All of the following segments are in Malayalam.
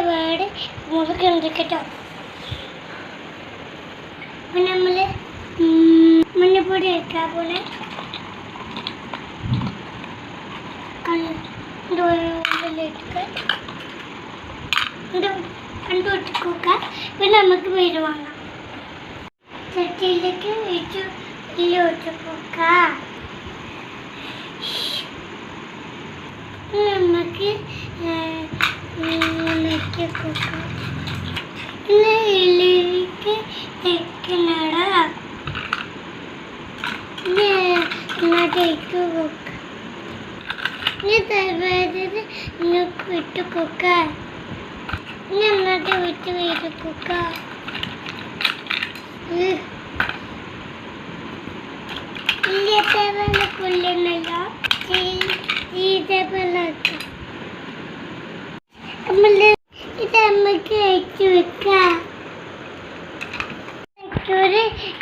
വേട് മുറുക്കുണ്ടിരിക്കട്ടോ. അപ്പം നമ്മൾ മഞ്ഞപ്പൊടി വെക്കാൻ പോലെ കണ്ടുകൊടുക്കുക. പിന്നെ നമുക്ക് വീട് വാങ്ങാം. ചട്ടിയിലേക്ക് വെച്ച് ഒഴിച്ച് പോക്കാം. നമുക്ക് പിന്നെ ഇലേക്ക് തെക്കിനട ഇങ്ങോട്ടേക്ക് വെക്കുക. ഇനി തലവേദന ഇങ്ങോട്ട് വിട്ട് കൊക്ക. ഇനി എന്നിട്ട് വിട്ട് വീട് കൊക്ക. ഇതേപോലെ കൊല്ലുന്നല്ല, ഇതേപോലെ ഇത് അമ്മക്ക് അയച്ചു വെക്കാം.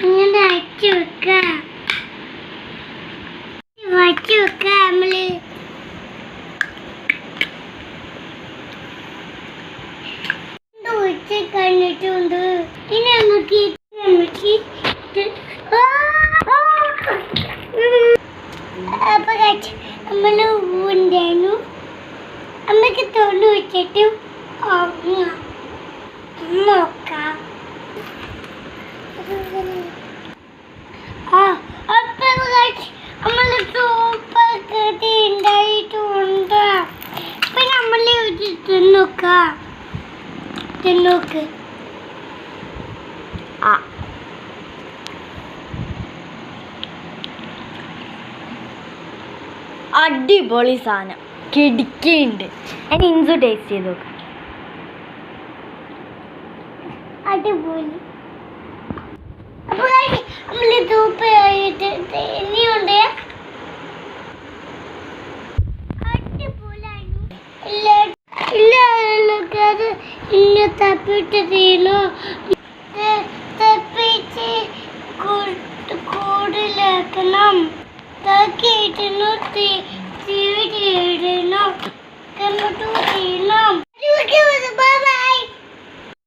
ഇങ്ങനെ അയച്ചു വെക്കാം, വച്ചു വെക്കാം. നമ്മള് ഉച്ച കണ്ടിട്ടുണ്ട്. ഇനി നമുക്ക് അപ്പൊ നമ്മള് ഉണ്ടായിരുന്നു. അമ്മക്ക് തൊണ്ണു വെച്ചിട്ട് നോക്കാം. നമ്മള് സൂപ്പർ കറി ഉണ്ടായിട്ടുണ്ട്. ഇപ്പൊ നമ്മള് തിന്നോക്കാം. തിന്നോക്ക്. അടിപൊളി സാധനം, കിടിക്കുണ്ട്. ഞാൻ ഇഞ്ചു ടേസ്റ്റ് ചെയ്ത് നോക്കാം. അടിപൊളി. നമ്മള് സൂപ്പറായിട്ട് ഇനിയുണ്ട്. അടിപൊളിയാണ്. ഇന്ന് തപ്പിട്ട് തീർന്നു. തപ്പിച്ച് കൂടുതലാക്കണം. താക്കിയിട്ട്